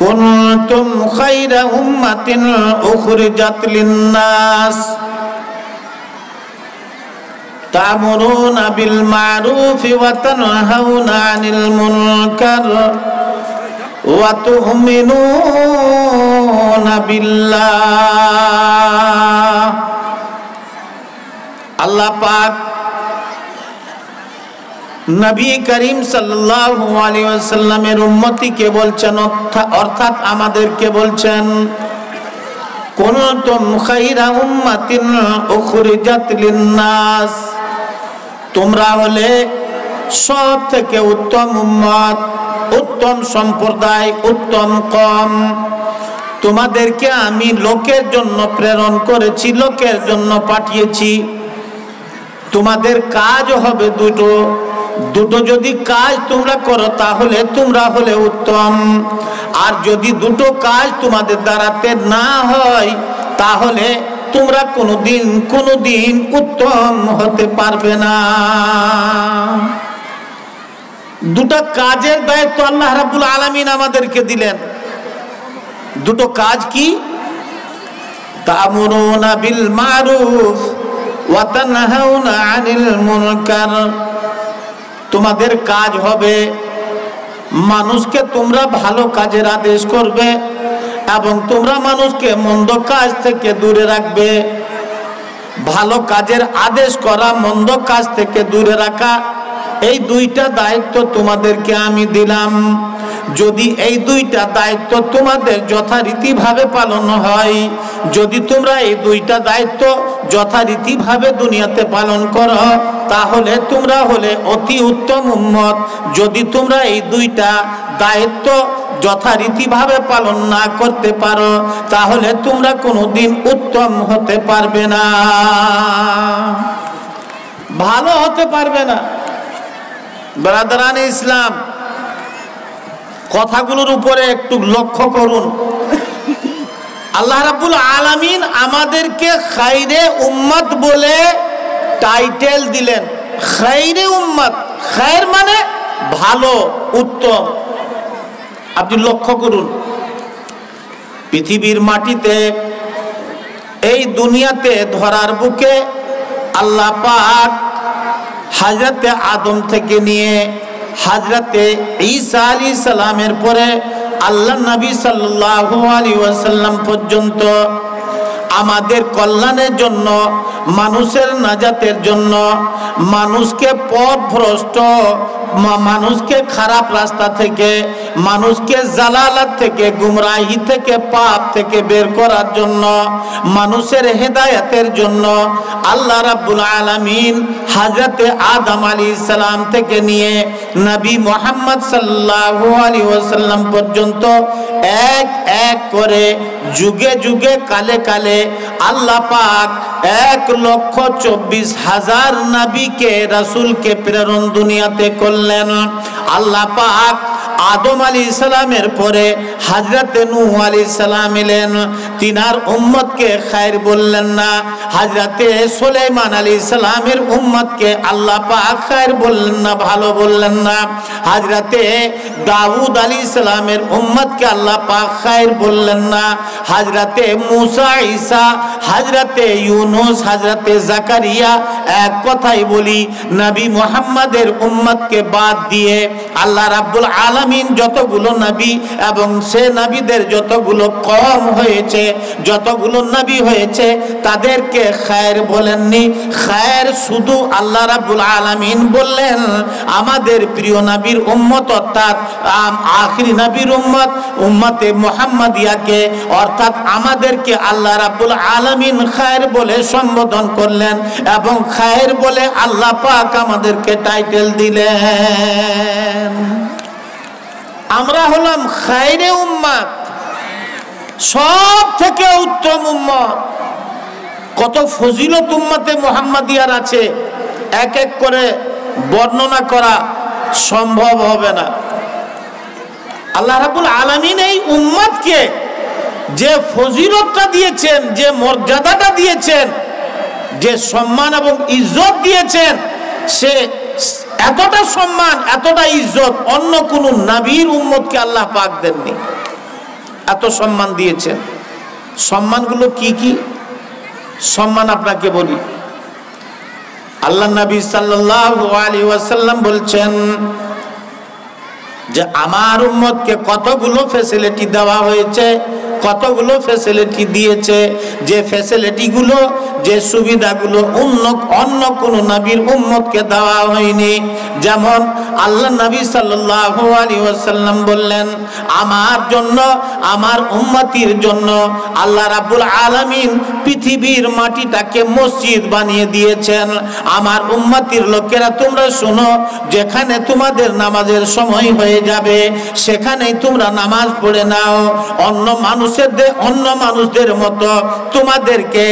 কুনতুম খায়রা উম্মাতিন উখরিজাত লিন-নাস তা'মুরুনা বিল মা'রুফি ওয়া তানহাউনা আনিল মুনকার ওয়া তু'মিনুনা বিল্লাহ। আল্লাহ পাক নবী করিম সাল্লাল্লাহু আলাইহি ওয়াসাল্লামের উম্মতিকে বলছেন, অর্থাৎ আমাদেরকে বলছেন, কুনতুম খায়রা উম্মাতিন উখরিজাত লিন-নাস, তোমরা হলে সব থেকে উত্তম উম্মত, উত্তম সম্প্রদায়, উত্তম কওম। তোমাদেরকে আমি লোকের জন্য প্রেরণ করেছি, লোকের জন্য পাঠিয়েছি। তোমাদের কাজ হবে দুটো, দুটো যদি কাজ তোমরা করো তাহলে তোমরা হলে উত্তম, আর যদি দুটো কাজ তোমাদের দ্বারাতে না হয় তাহলে তোমরা কোনোদিন উত্তম হতে পারবে না। দুটো কাজের দায়িত্ব আল্লাহ রাব্বুল আলামিন আমাদেরকে দিলেন। দুটো কাজ কি? তা'মুরুনা বিল মা'রুফ ওয়া তানহাউনা আনিল মুনকার। তোমাদের কাজ হবে মানুষকে তোমরা ভালো কাজের আদেশ করবে এবং তোমরা মানুষকে মন্দ কাজ থেকে দূরে রাখবে। ভালো কাজের আদেশ করা, মন্দ কাজ থেকে দূরে রাখা, এই দুইটা দায়িত্ব তোমাদেরকে আমি দিলাম। যদি এই দুইটা দায়িত্ব তোমাদের যথারীতিভাবে পালন হয়, যদি তোমরা এই দুইটা দায়িত্ব যথারীতিভাবে দুনিয়াতে পালন করো তাহলে তোমরা হলে অতি উত্তম উম্মত। যদি তোমরা এই দুইটা দায়িত্ব যথারীতিভাবে পালন না করতে পারো তাহলে তোমরা কোনোদিন উত্তম হতে পারবে না, ভালো হতে পারবে না। ব্রাদারান ইসলাম, কথাগুলোর উপরে একটু লক্ষ্য করুন। আল্লাহ রাব্বুল আলামিন আমাদেরকে খায়রে উম্মত বলে টাইটেল দিলেন। খায়রে উম্মত, খায়র মানে ভালো, উত্তম। আপনি লক্ষ্য করুন, পৃথিবীর মাটিতে, এই দুনিয়াতে, ধরার বুকে আল্লাহ পাক হযরতে আদম থেকে নিয়ে হযরতে ঈসা আলাইহিস সালামের পরে আল্লাহ নবী সাল্লাল্লাহু আলাইহি ওয়াসাল্লাম পর্যন্ত আমাদের কল্যাণের জন্য, মানুষের নাজাতের জন্য, মানুষকে পথভ্রষ্ট, মানুষকে খারাপ রাস্তা থেকে, মানুষকে জালালাত থেকে, গুমরাহি থেকে, পাপ থেকে বের করার জন্য, মানুষের হেদায়েতের জন্য আল্লাহ রাব্বুল আলামিন হযরতে আদম আলাইহিস সালাম থেকে নিয়ে নবী মুহাম্মদ সাল্লাল্লাহু আলাইহি ওয়াসাল্লাম পর্যন্ত এক এক করে যুগে যুগে, কালে কালে আল্লাহ পাক 1,24,000 নবীকে, রাসূলকে প্রেরণ দুনিয়াতে করলেন। আল্লাহ পাক আদম আলাইহিস সালামের পরে হযরতে নূহ আলাইহিস সালাম এলেন, তিনার উম্মতকে খায়র বললেন না। হযরতে সুলাইমান আলাইহিস সালামের উম্মতকে আল্লাহ পাক খায়র বললেন না, ভালো বললেন না। হযরতে দাউদ আলাইহিস সালামের উম্মতকে আল্লাহ পাক খায়র বললেন না। হযরতে মুসা, ঈসা, হযরতে ইউনূস, হযরতে জাকারিয়া, এক কথাই বলি নবী মুহাম্মাদের উম্মতকে বাদ দিয়ে আল্লাহ রাব্বুল আলামিন যতগুলো নবী এবং সে নবীদের যতগুলো কওম হয়েছে, যতগুলো নবী হয়েছে, তাদেরকে খায়র বলেননি। খায়র শুধু আল্লাহ রাব্বুল আলামিন বললেন আমাদের প্রিয় নবীর উম্মত, অর্থাৎ আখিরি নবীর উম্মত, উম্মতে মুহাম্মাদিয়াকে, অর্থাৎ আমাদেরকে আল্লাহ রাব্বুল আলামিন খায়র বলে সম্বোধন করলেন এবং খায়র বলে আল্লাহ পাক আমাদেরকে টাইটেল দিলেন। আমরা হলাম খায়রে উম্মত, সব থেকে উত্তম উম্মত। কত ফজিলত উম্মতে মুহাম্মাদিয়ার আছে, এক এক করে বর্ণনা করা সম্ভব হবে না। আল্লাহ রাব্বুল আলামিন এই উম্মতকে যে ফজিলতটা দিয়েছেন, যে মর্যাদাটা দিয়েছেন, যে সম্মান এবং ইজ্জত দিয়েছেন, সে এতটা সম্মান, এতটা ইজ্জত অন্য কোন নবীর উম্মতকে আল্লাহ পাক দেননি। এত সম্মান দিয়েছেন। সম্মানগুলো কি কি সম্মান আপনাকে বলি। আল্লাহ নবী সাল্লাল্লাহু আলাইহি ওয়াসাল্লাম বলছেন যে আমার উম্মতকে কতগুলো ফ্যাসিলিটি দেওয়া হয়েছে, কতগুলো ফ্যাসিলিটি দিয়েছে, যে ফ্যাসিলিটিগুলো, যে সুবিধাগুলো অন্য কোন নবীর উম্মতকে দেওয়া হয়নি। যেমন আল্লাহ নবী সাল্লাল্লাহু আলাইহি ওয়াসাল্লাম বললেন, আমার জন্য, আমার উম্মতির জন্য আল্লাহ রাব্বুল আলামিন পৃথিবীর মাটিটাকে মসজিদ বানিয়ে দিয়েছেন। আমার উম্মতির লোকেরা তোমরা শোনো, যেখানে তোমাদের নামাজের সময় হয়ে যাবে সেখানেই তোমরা নামাজ পড়ে নাও। অন্য মানুষদের মতো তোমাদেরকে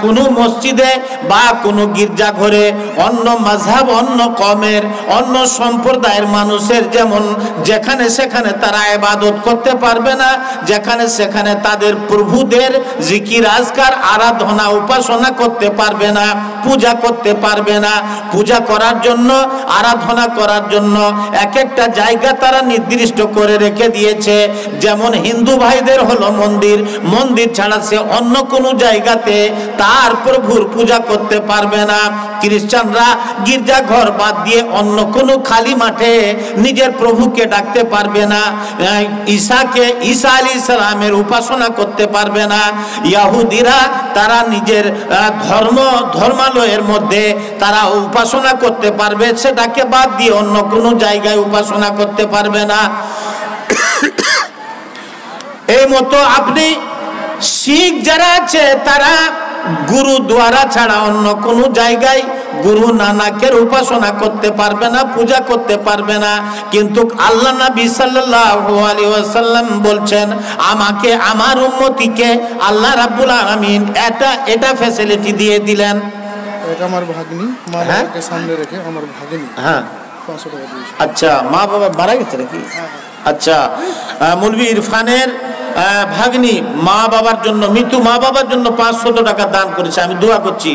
কোনো মসজিদে বা কোনো গির্জা ঘরে অন্য মাযহাব, অন্য কওমের, অন্য সম্প্রদায়ের মানুষের যেমন যেখানে সেখানে তারা ইবাদত করতে পারবে না, যেখানে সেখানে তাদের প্রভুদের জিকির আজকার আরাধনা উপাসনা করতে পারবে না, পূজা করতে পারবে না। পূজা করার জন্য, আরাধনা করার জন্য এক একটা জায়গা তারা নির্দিষ্ট করে রেখে দিয়েছে। যেমন হিন্দু ভাইদের হলো মন্দির, মন্দির ছাড়া সে অন্য কোনো জায়গাতে তার প্রভুর পূজা করতে পারবে না। খ্রিস্টানরা গির্জা ঘর বাদ দিয়ে অন্য কোনো খালি মাঠে নিজের প্রভুকে ডাকতে পারবে না। ঈসা আলাইহিস সালামের উপাসনা করতে পারবে না। ইহুদিরা তারা নিজের ধর্মালয়ের মধ্যে তারা উপাসনা করতে পারবে, সেটাকে বাদ দিয়ে অন্য কোনো জায়গায় উপাসনা করতে পারবে না। এই মতো আপনি শিখ যারা আছে তারা গুরুদ্বারা ছাড়া অন্য কোনো জায়গায় গুরু নানকের উপাসনা করতে পারবে না, পূজা করতে পারবে না। কিন্তু আল্লাহ নবী সাল্লাল্লাহু আলাইহি ওয়াসাল্লাম বলছেন, আমাকে, আমার উম্মতিকে আল্লাহ রাব্বুল আলামিন এটা ফ্যাসিলিটি দিয়ে দিলেন। এটা আমার ভাগ্নি, মা বাবাকে সামনে রেখে আমার ভাগ্নি। হ্যাঁ, 500 টাকা দিয়েছি। আচ্ছা, মা বাবা মারা গেছে নাকি? আচ্ছা, মৌলভী ইরফানের ভাগ্নি মা বাবার জন্য, মৃত্যু মা বাবার জন্য 500 টাকা দান করেছে। আমি দোয়া করছি।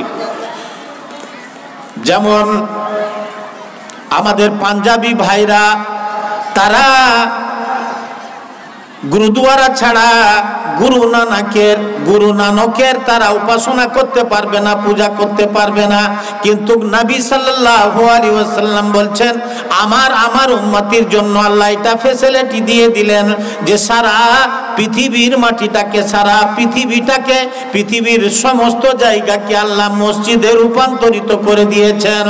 যেমন আমাদের পাঞ্জাবি ভাইরা তারা গুরুদুয়ারা ছাড়া গুরু নানকের তারা উপাসনা করতে পারবে না, পূজা করতে পারবে না। কিন্তু নবী সাল্লাল্লাহু আলাইহি ওয়াসাল্লাম বলছেন, আমার উম্মতির জন্য আল্লাহ এটা ফ্যাসিলিটি দিয়ে দিলেন যে সারা পৃথিবীর মাটিটাকে, সারা পৃথিবীটাকে, পৃথিবীর সমস্ত জায়গাকে আল্লাহ মসজিদে রূপান্তরিত করে দিয়েছেন।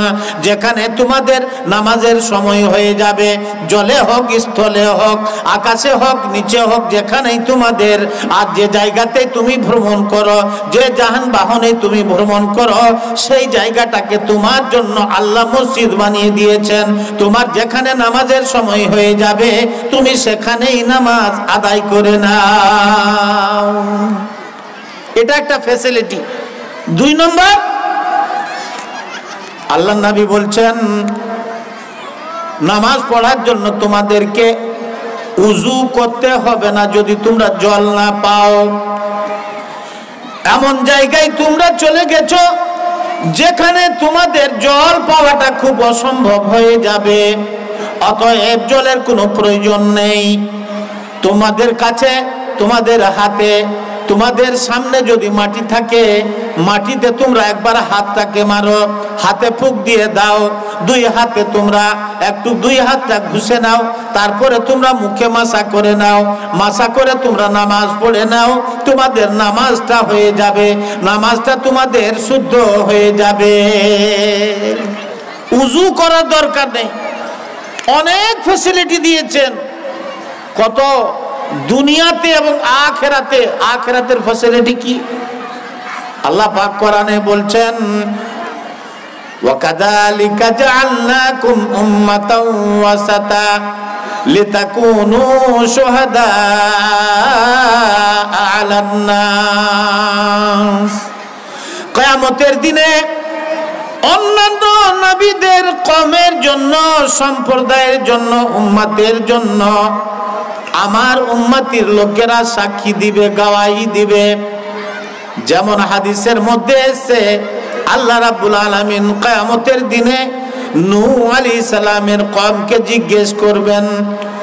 যেখানে তোমাদের নামাজের সময় হয়ে যাবে, জলে হোক, স্থলে হোক, আকাশে হোক, নিচে হোক, যেখানেই তোমাদের, আর যে জায়গাতে তুমি ভ্রমণ করো, যে যান বাহনে তুমি ভ্রমণ করো, সেই জায়গাটাকে তোমার জন্য আল্লাহ মসজিদ বানিয়ে দিয়েছেন। তোমার যেখানে নামাজের সময় হয়ে যাবে তুমি সেখানেই নামাজ আদায় করে নাও। এটা একটা ফ্যাসিলিটি। 2 নম্বর, আল্লাহ নবী বলছেন, নামাজ পড়ার জন্য তোমাদেরকে উযু করতে হবে না যদি তোমরা জল না পাও। এমন জায়গায় তোমরা চলে গেছো যেখানে তোমাদের জল পাওয়াটা খুব অসম্ভব হয়ে যাবে, অতএব জলের কোনো প্রয়োজন নেই। তোমাদের কাছে, তোমাদের হাতে, তোমাদের সামনে যদি মাটি থাকে, মাটিতে তোমরা একবার হাতটাকে মারো, হাতে ফুঁক দিয়ে দাও, 2 হাতে তোমরা একটু 2 হাতটা ঘুষে নাও, তারপরে তোমরা মুখে মাসা করে নাও, মাসা করে তোমরা নামাজ পড়ে নাও। তোমাদের নামাজটা হয়ে যাবে, নামাজটা তোমাদের শুদ্ধ হয়ে যাবে। উযু করার দরকার নেই। অনেক ফ্যাসিলিটি দিয়েছেন, কত দুনিয়াতে এবং আখিরাতের ফ্যাসিলিটি কি আল্লাহ পাক কোরআনে বলছেন, ওয়াকাযালিকা জাআলনাকুম উম্মাতাও ওয়াসাতা লিতাকুনু শুহাদা আলান নাস। কিয়ামতের দিনে অন্যান্য নবীদের কওমের জন্য, সম্প্রদায়ের জন্য, উম্মতের জন্য আমার উম্মতির লোকেরা সাক্ষী দিবে, গাওয়াহি দিবে। যেমন হাদিসের মধ্যে এসে আল্লাহ রাব্বুল আলামিন কিয়ামতের দিনে নূহ আলাইহিস সালামের কওমকে জিজ্ঞেস করবেন,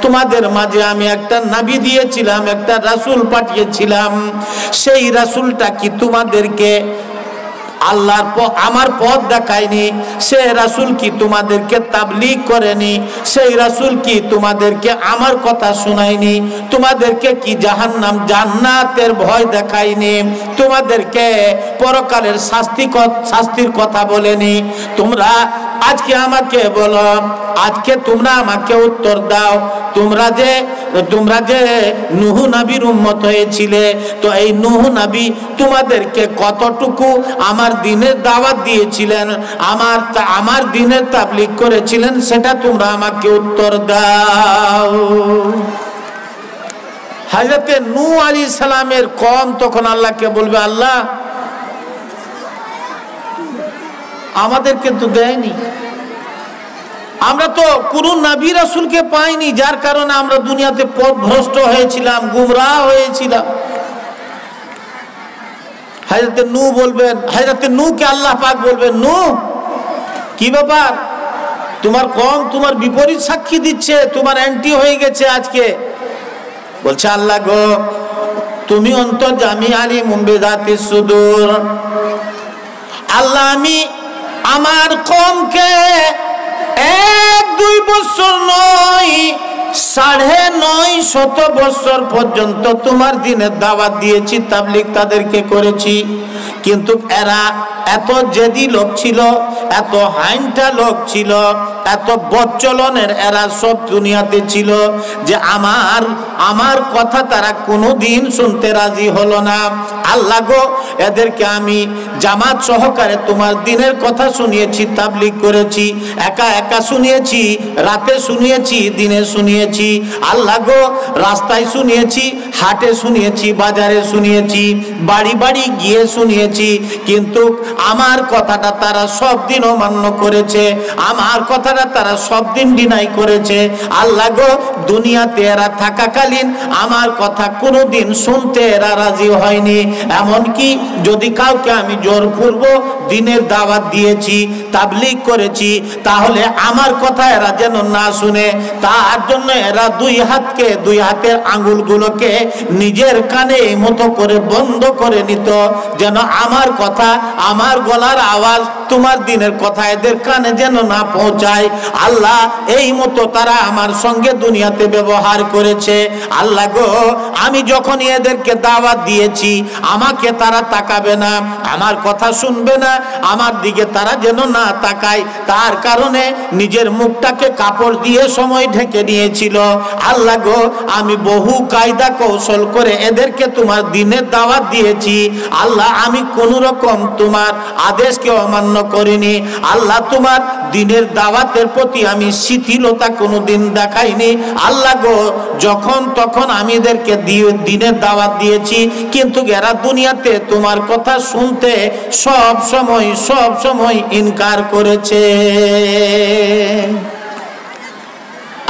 তোমাদের মাঝে আমি একটা নবী দিয়েছিলাম, একটা রাসূল পাঠিয়েছিলাম। সেই রাসূলটা কি তোমাদেরকে আল্লাহর আমার পথ দেখায়নি? সেই রাসূল কি তোমাদেরকে তাবলীগ করেনি? সেই রাসূল কি তোমাদেরকে আমার কথা শোনায়নি? তোমাদেরকে কি জাহান্নাম জান্নাতের ভয় দেখায়নি? তোমাদেরকে পরকালের শাস্তির কথা বলেনি? তোমরা আজকে আমাকে বলো, আজকে তোমরা আমাকে উত্তর দাও, তোমরা যে নূহ নবীর উম্মত হয়েছিলে, তো এই নূহ নবী তোমাদেরকে কতটুকু আমার দ্বীনের দাওয়াত দিয়েছিলেন, আমার দ্বীনের তাবলীগ করেছিলেন, সেটা তোমরা আমাকে উত্তর দাও। হযরত নূহ আলাইহিস সালামের কওম তখন আল্লাহকে বলবে, আল্লাহ আমাদেরকে তো দেয়নি, আমরা তো কোন নবী রাসূলকে পাইনি, যার কারণে আমরা দুনিয়াতে পথভ্রষ্ট হয়েছিলাম, গুমরাহ হয়েছিলাম। হযরত নূহ বলবেন, হযরত নূহকে আল্লাহ পাক বলবেন, নূহ কি ব্যাপার, তোমার কওম তোমার বিপরীত সাক্ষী দিচ্ছে, তোমার অ্যান্টি হয়ে গেছে আজকে। বলছে, আল্লাহ গো, তুমি অন্তর্যামী, আলিমুম বিযাতিস সুদূর। আল্লাহ আমি আমার কওমকে 1-2 বছর নয়, 950 বছর পর্যন্ত তোমার দ্বীনের দাওয়াত দিয়েছি, তাবলীগ তাদেরকে করেছি, কিন্তু এরা এত জেদি লোক ছিল, এত হাইন্টা লোক ছিল, এত বচ্চলনের এরা সব দুনিয়াতে ছিল যে আমার কথা তারা কোনোদিন শুনতে রাজি হলো না। আল্লাহ গো, এদেরকে আমি জামাত সহকারে তোমার দ্বীনের কথা শুনিয়েছি, তাবলীগ করেছি, একা একা শুনিয়েছি, রাতে শুনিয়েছি, দিনে শুনিয়েছি। আল্লাহ গো, রাস্তায় শুনিয়েছি, হাটে শুনিয়েছি, বাজারে শুনিয়েছি, বাড়ি বাড়ি গিয়ে শুনিয়েছি, কিন্তু আমার কথাটা তারা সব দিন অমান্য করেছে, আমার কথাটা তারা সব দিন ডিনাই করেছে। আল্লাহ গো, দুনিয়াতে এরা থাকাকালীন আমার কথা কোনোদিন শুনতে এরা রাজি হয়নি। এমনকি যদি কাউকে আমি জোরপূর্বক দ্বীনের দাওয়াত দিয়েছি, তাবলীগ করেছি, তাহলে আমার কথা এরা যেন না শুনে, তার জন্য এরা দুই হাতের আঙ্গুলগুলোকে নিজের কানে মতো করে বন্ধ করে নিত, যেন আমার কথা, আমার গলার আওয়াজ, তোমার দ্বীনের কথা এদের কানে যেন না পৌঁছায়। আল্লাহ, এই মতো তারা আমার সঙ্গে দুনিয়াতে ব্যবহার করেছে। আল্লাহ গো, আমি যখন এদেরকে দাওয়াত দিয়েছি, আমাকে তারা তাকাবে না, আমার কথা শুনবে না, আমার দিকে তারা যেন না তাকায়, তার কারণে নিজের মুখটাকে কাপড় দিয়ে সময় ঢেকে নিয়েছিল। আল্লাহ গো, আমি বহু কায়দা কৌশল করে এদেরকে তোমার দ্বীনের দাওয়াত দিয়েছি। আল্লাহ, আমি কোন রকম তোমার আদেশকে অমান্য করিনি। আল্লাহ, তোমার দ্বীনের দাওয়াতের প্রতি আমি শিথিলতা কোনোদিন দেখাইনি। আল্লাহ গো, যখন তখন আমি এদেরকে দ্বীনের দাওয়াত দিয়েছি, কিন্তু এরা দুনিয়াতে তোমার কথা শুনতে সব সময় ইনকার করেছে।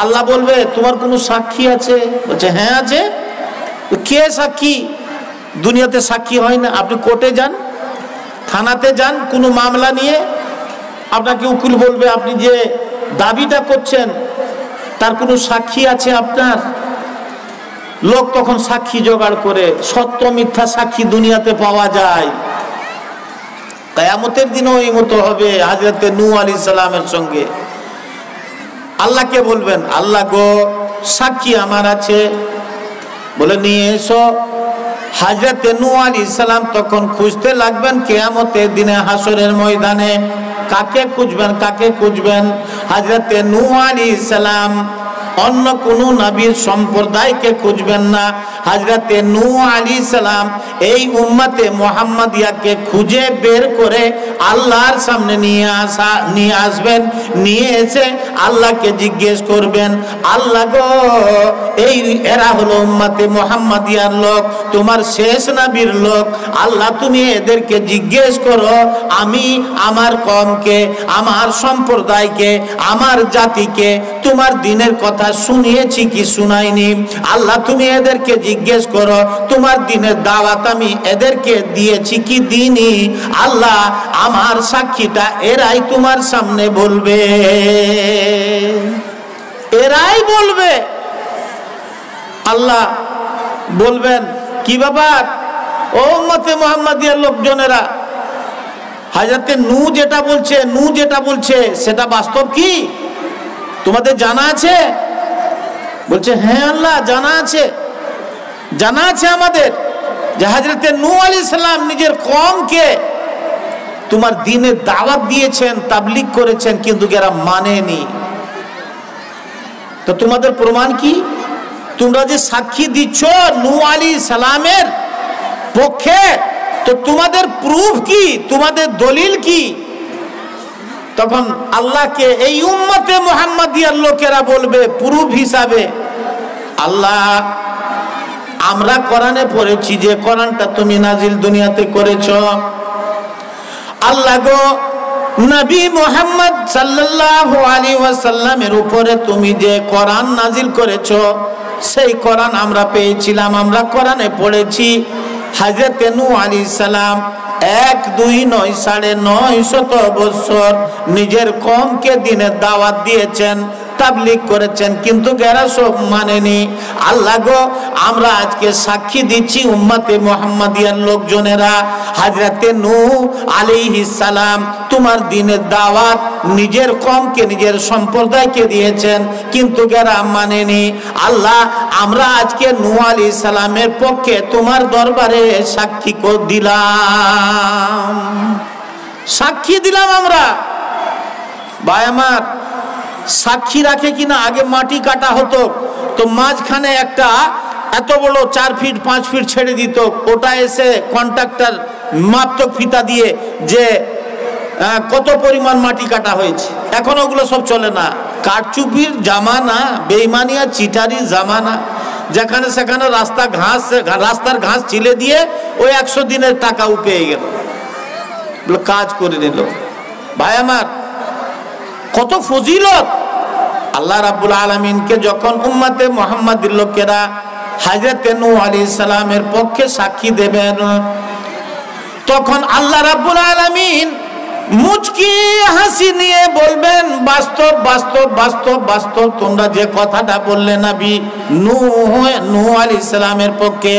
আল্লাহ বলবে, তোমার কোনো সাক্ষী আছে? বলছে, হ্যাঁ আছে। কে সাক্ষী? দুনিয়াতে সাক্ষী হয় না। আপনি কোর্টে যান, থানাতে যান, কোনো মামলা নিয়ে আপনাকে উকিল বলবে, আপনি যে দাবিটা করছেন তার কোনো সাক্ষী আছে আপনার? লোক তখন সাক্ষী জোগাড় করে, সত্য মিথ্যা সাক্ষী দুনিয়াতে পাওয়া যায়। কিয়ামতের দিনও এই মতো হবে হযরত নূহ আলাইহিস সালামের সঙ্গে। আল্লাহকে বলবেন, আল্লাহ গো, সাক্ষী আমার আছে, বলে নিয়ে এসো। হযরত নূহ আলাইহিস সালাম তখন খুঁজতে লাগবেন কিয়ামতের দিনে হাসরের ময়দানে। কাকে খুঁজবেন? হযরত নূহ আলাইহিস সালাম অন্য কোন নবীর সম্প্রদায়কে খুঁজবেন না। হযরত নূহ আলাইহিস সালাম এই উম্মতে মুহাম্মাদিয়াকে খুঁজে বের করে আল্লাহর সামনে নিয়ে আসবেন। নিয়ে এসে আল্লাহকে জিজ্ঞেস করবেন, আল্লাহ গো, এরা হলো উম্মতে মুহাম্মাদিয়ার লোক, তোমার শেষ নবীর লোক। আল্লাহ, তুমি এদেরকে জিজ্ঞেস করো, আমি আমার কওমকে, আমার সম্প্রদায়কে, আমার জাতিকে তোমার দ্বীনের কথা শুনিয়েছি কি শুনাইনি? আল্লাহ, তুমি এদেরকে জিজ্ঞেস করো, তোমার দ্বীনের দাওয়াত আমি এদেরকে দিয়েছি কি দিইনি? আল্লাহ, আমার সাক্ষীটা এরাই তোমার সামনে বলবে, এরাই বলবে আল্লাহ বলবেন কি ব্যাপার ও উম্মতে মুহাম্মাদিয়ার লোকজনেরা, হযরতে নূহ যেটা বলছে সেটা বাস্তব কি তোমাদের জানা আছে? বলছে হ্যাঁ আল্লাহ জানা আছে আমাদের যে হযরতে নূহ আলাইহিস সালাম নিজের কওমকে তোমার দ্বীনের দাওয়াত দিয়েছেন, তাবলীগ করেছেন, কিন্তু এরা মানেনি। তো তোমাদের প্রমাণ কি? তোমরা যে সাক্ষী দিচ্ছ নূহ আলাইহিস সালামের পক্ষে, তো তোমাদের প্রুফ কি, তোমাদের দলিল কি? তখন আল্লাহকে এই উম্মতে মুহাম্মাদিয়ার লোকেরা বলবে প্রুফ হিসাবে, আল্লাহ আমরা কোরআনে পড়েছি যে কোরআনটা তুমি নাজিল দুনিয়াতে করেছ। আল্লাহ গো নবী মুহাম্মদ সাল্লাল্লাহু আলাইহি ওয়াসাল্লামের উপরে তুমি যে কোরআন নাজিল করেছো সেই কোরআন আমরা পেয়েছিলাম, আমরা কোরআনে পড়েছি হযরত নূহ আলাইহিস সালাম 1 2 9 950 বছর নিজের কওমকে দ্বীনের দাওয়াত দিয়েছেন, তাবলীগ করেছেন, কিন্তু এরা সব মানেনি। আল্লাহ গো আমরা আজকে সাক্ষী দিচ্ছি উম্মতে মুহাম্মাদিয়ার লোকজনেরা হযরতে নূহ আলাইহিস সালাম তোমার দ্বীনের দাওয়াত নিজের কওমকে নিজের সম্প্রদায়কে দিয়েছেন, কিন্তু এরা মানেনি। আল্লাহ আমরা আজকে নূহ আলাইহিস সালামের পক্ষে তোমার দরবারে সাক্ষী দিলাম আমরা। ভাই আমার, সাক্ষী রাখে কিনা? আগে মাটি কাটা হতো, তো মাঝখানে একটা এত বড় 4 ফিট 5 ফিট ছেড়ে দিত, ওটা এসে কন্ট্রাক্টর মাপতো ফিতা দিয়ে যে কত পরিমাণ মাটি কাটা হয়েছে। এখন ওগুলো সব চলে না, কারচুপির জামানা, বেঈমানি আর চিটারির জামানা। যেখানে সেখানে রাস্তার ঘাস চিলে দিয়ে ওই 100 দিনের টাকা পেয়ে গেল, কাজ করে নিল। ভাই আমার, কত ফজিলত! আল্লাহ রাব্বুল আলামিনকে যখন উম্মতে মুহাম্মাদির লোকেরা হযরতে নূহ আলাইহিস সালামের পক্ষে সাক্ষী দেবেন, তখন আল্লাহ রাব্বুল আলামিন মুচকি হাসি নিয়ে বলবেন বাস্তব বাস্তব বাস্তব বাস্তব তোমরা যে কথাটা বললে নবী নূহ আলাইহিস সালামের পক্ষে,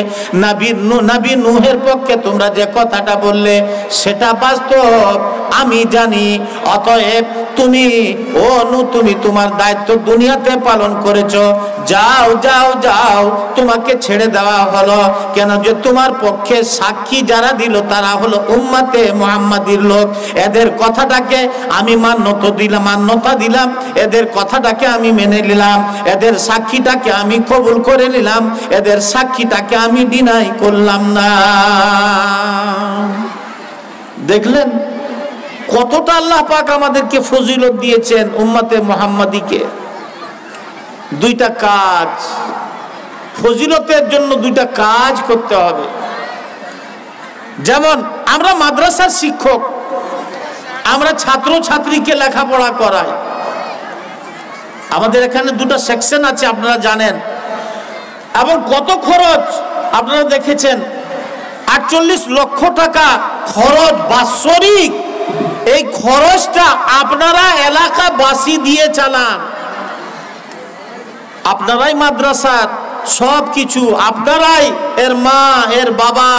নবী নূহের পক্ষে তোমরা যে কথাটা বললে সেটা বাস্তব, আমি জানি। অতএব তুমি তুমি তোমার দায়িত্ব দুনিয়াতে পালন করেছো, যাও যাও যাও, তোমাকে ছেড়ে দেওয়া হলো। কেন? যে তোমার পক্ষে সাক্ষী যারা দিল তারা হলো উম্মতে মুহাম্মাদির লোক। এদের কথাটাকে আমি মান্যতা দিলাম, এদের কথাটাকে আমি মেনে নিলাম, এদের সাক্ষীটাকে আমি কবুল করে নিলাম, এদের সাক্ষীটাকে আমি ডিনাই করলাম না। দেখলেন কতটা আল্লাহ পাক আমাদেরকে ফজিলত দিয়েছেন উম্মতে মুহাম্মাদিকে। দুইটা কাজ, ফজিলতের জন্য দুইটা কাজ করতে হবে। যেমন আমরা মাদ্রাসার শিক্ষক, আমরা ছাত্র ছাত্রীকে লেখাপড়া করাই। আমাদের এখানে দুটো সেকশন আছে আপনারা জানেন, এবং কত খরচ আপনারা দেখেছেন। 48 লক্ষ টাকা খরচ বাৎসরিক। এই খরচটা আপনারা এলাকাবাসী দিয়ে চালান, আপনারাই মাদ্রাসার সব কিছু, আপনারাই এর মা এর বাবা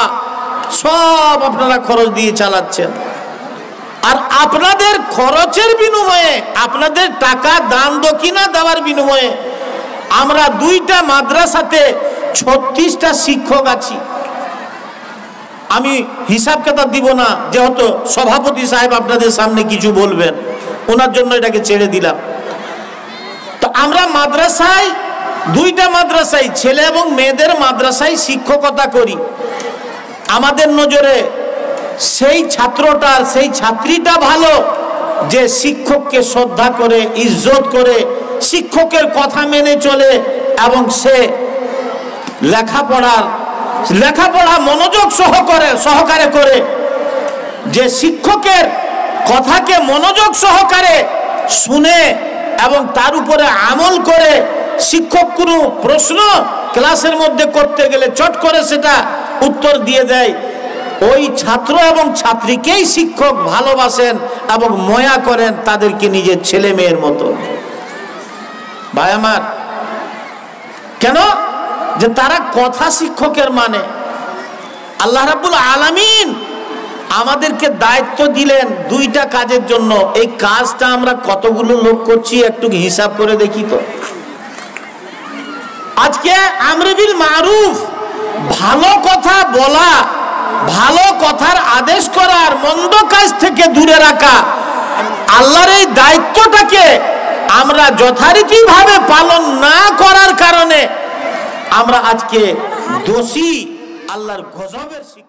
সব আপনারা খরচ দিয়ে চালাচ্ছেন। আর আপনাদের খরচের বিনিময়ে, আপনাদের টাকা দান দক্ষিণা দেওয়ার বিনিময়ে আমরা দুইটা মাদ্রাসাতে 36টা শিক্ষক আছি। আমি হিসাব কিতাব দিব না, যেহেতু সভাপতি সাহেব আপনাদের সামনে কিছু বলবেন, ওনার জন্য এটাকে ছেড়ে দিলাম। তো আমরা মাদ্রাসায়, দুইটা মাদ্রাসায়, ছেলে এবং মেয়েদের মাদ্রাসায় শিক্ষকতা করি। আমাদের নজরে সেই ছাত্রটার, সেই ছাত্রীটা ভালো যে শিক্ষককে শ্রদ্ধা করে, ইজ্জত করে, শিক্ষকের কথা মেনে চলে, এবং সে লেখাপড়া মনোযোগ সহকারে করে, যে শিক্ষকের কথাকে মনোযোগ সহকারে শুনে এবং তার উপরে আমল করে, শিক্ষক কোনো প্রশ্ন ক্লাসের মধ্যে করতে গেলে চট করে সেটা উত্তর দিয়ে দেয়, ওই ছাত্র এবং ছাত্রীকেই শিক্ষক ভালোবাসেন এবং ময়া করেন তাদেরকে নিজের ছেলে মেয়ের মতো। ভাই আমার, কেন? যে তারা কথা শিক্ষকের মানে। আল্লাহ রাব্বুল আলামিন আমাদেরকে দায়িত্ব দিলেন দুইটা কাজের জন্য। এই কাজটা আমরা কতগুলো লোক করছি একটু হিসাব করে দেখি তো। আজকে আমর বিল মারুফ, ভালো কথা বলা, ভালো কথার আদেশ করার, মন্দ কাজ থেকে দূরে রাখা, আল্লাহর এই দায়িত্বটাকে আমরা যথারীতিভাবে পালন না করার কারণে আমরা আজকে দোষী, আল্লাহর গজবের শিকার।